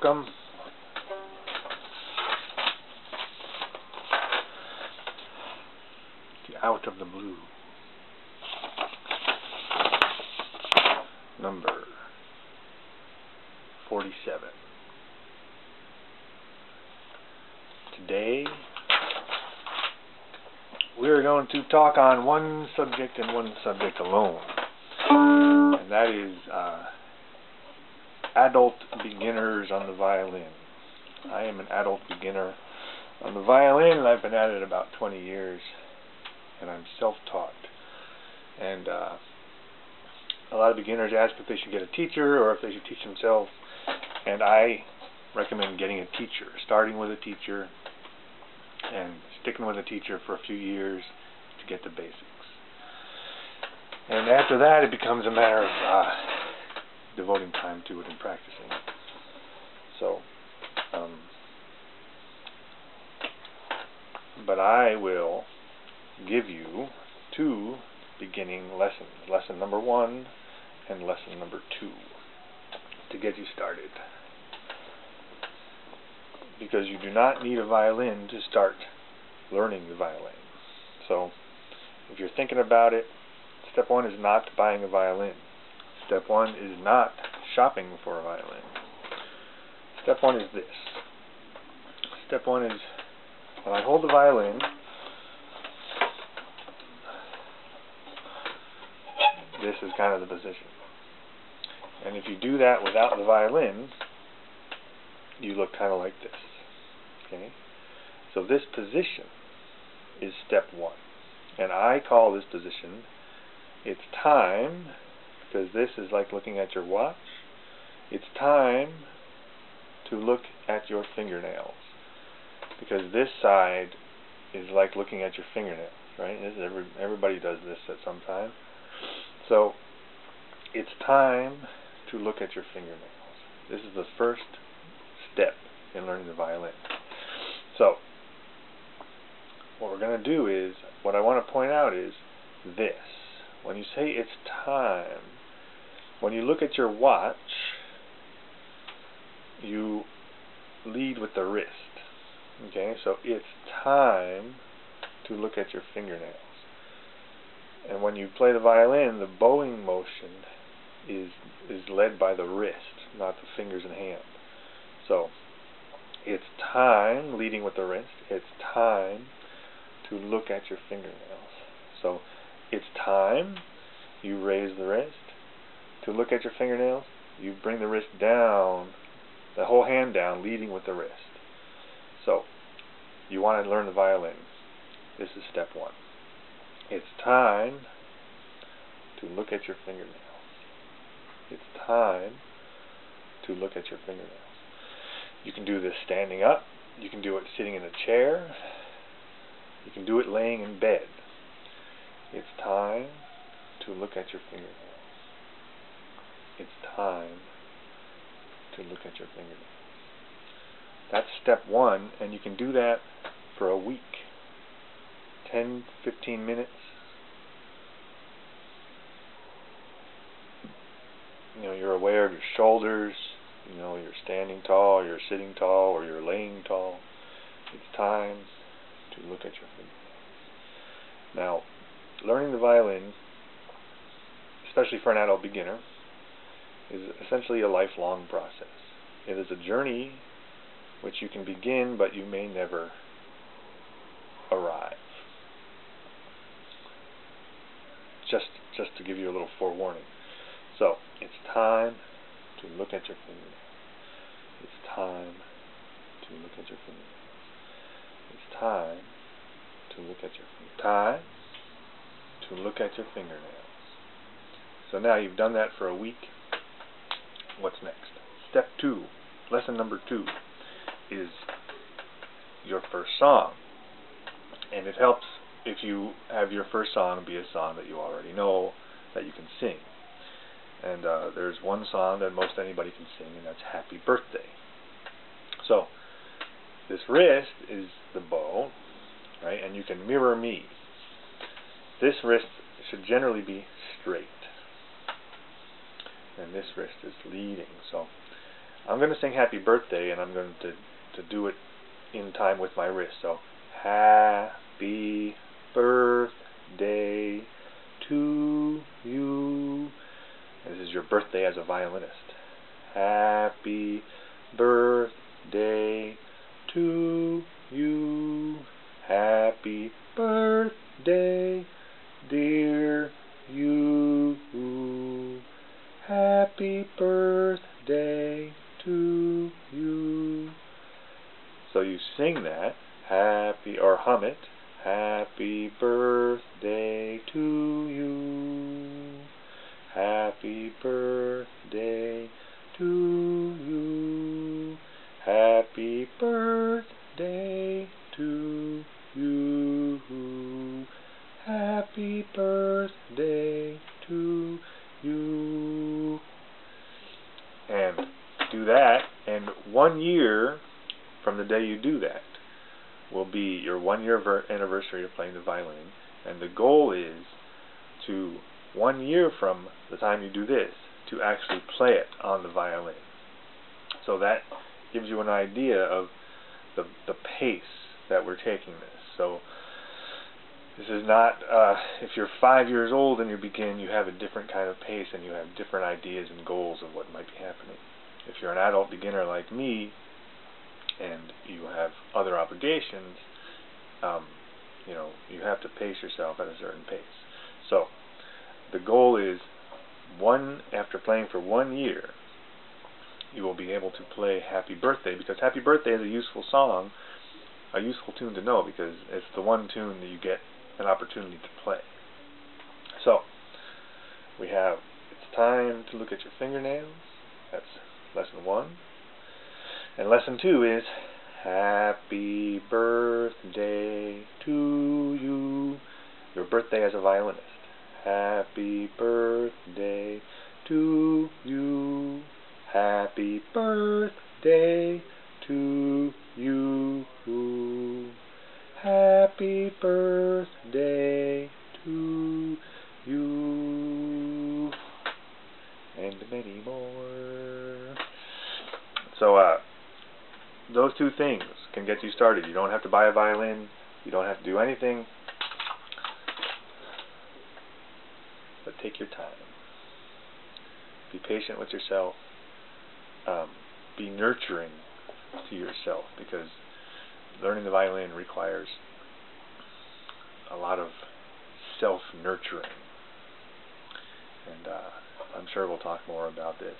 welcome. To Out of the Blue, number 47. Today, we're going to talk on one subject and one subject alone, and that is adult beginners on the violin. I am an adult beginner on the violin, and I've been at it about 20 years, and I'm self-taught. And a lot of beginners ask if they should get a teacher or if they should teach themselves, and I recommend getting a teacher, starting with a teacher and sticking with a teacher for a few years to get the basics. And after that, it becomes a matter of devoting time to it and practicing it. So, but I will give you two beginning lessons, lesson number 1 and lesson number 2, to get you started. Because you do not need a violin to start learning the violin. So, if you're thinking about it, step 1 is not buying a violin. Step 1 is not shopping for a violin. Step 1 is this. Step 1 is, when I hold the violin, this is kind of the position. And if you do that without the violin, you look kind of like this. Okay? So this position is step 1. And I call this position, it's time, because this is like looking at your watch. It's time to look at your fingernails, because this side is like looking at your fingernails, right? This is everybody does this at some time. So it's time to look at your fingernails. This is the first step in learning the violin. So what we're going to do is, what I want to point out is this. When you say it's time, when you look at your watch, you lead with the wrist. Okay, so it's time to look at your fingernails. And when you play the violin, the bowing motion is led by the wrist, not the fingers and hand. So it's time, leading with the wrist, it's time to look at your fingernails. So it's time, you raise the wrist. To look at your fingernails, you bring the wrist down, the whole hand down, leading with the wrist. So you want to learn the violin. This is step 1. It's time to look at your fingernails. It's time to look at your fingernails. You can do this standing up. You can do it sitting in a chair. You can do it laying in bed. It's time to look at your fingernails. It's time to look at your fingernails. That's step 1, and you can do that for a week. 10, 15 minutes. You know, you're aware of your shoulders. You know, you're standing tall, you're sitting tall, or you're laying tall. It's time to look at your fingernails. Now, learning the violin, especially for an adult beginner, is essentially a lifelong process. It is a journey which you can begin, but you may never arrive. Just to give you a little forewarning. So, it's time to look at your fingernails. It's time to look at your fingernails. It's time to look at your fingernails. Time to look at your fingernails. So now you've done that for a week. What's next? Step 2, lesson number 2, is your first song. And it helps if you have your first song be a song that you already know, that you can sing. And there's one song that most anybody can sing, and that's Happy Birthday. So this wrist is the bow, right? And you can mirror me. This wrist should generally be straight, and this wrist is leading. So I'm going to sing happy birthday, and I'm going to do it in time with my wrist. So, happy birthday to you. This is your birthday as a violinist. Happy birthday to you. Happy birthday, dear you. Happy birthday to you. So you sing that, happy, or hum it, happy birthday to you. Happy birthday to you. Happy birthday to you. Happy birthday to you. And do that, and 1 year from the day you do that will be your 1 year anniversary of playing the violin. And the goal is to 1 year from the time you do this to actually play it on the violin. So that gives you an idea of the pace that we're taking this. So this is not, if you're 5 years old and you begin, you have a different kind of pace and you have different ideas and goals of what might be happening. If you're an adult beginner like me and you have other obligations, you have to pace yourself at a certain pace. So the goal is, after playing for 1 year, you will be able to play Happy Birthday, because Happy Birthday is a useful song, a useful tune to know, because it's the one tune that you get an opportunity to play. So, we have, it's time to look at your fingernails. That's lesson 1. And lesson 2 is, happy birthday to you. Your birthday as a violinist. Happy birthday to you. Happy birthday to you. Happy birthday to you. And many more. So, those 2 things can get you started. You don't have to buy a violin. You don't have to do anything. But take your time. Be patient with yourself. Be nurturing to yourself, because learning the violin requires a lot of self-nurturing. And I'm sure we'll talk more about this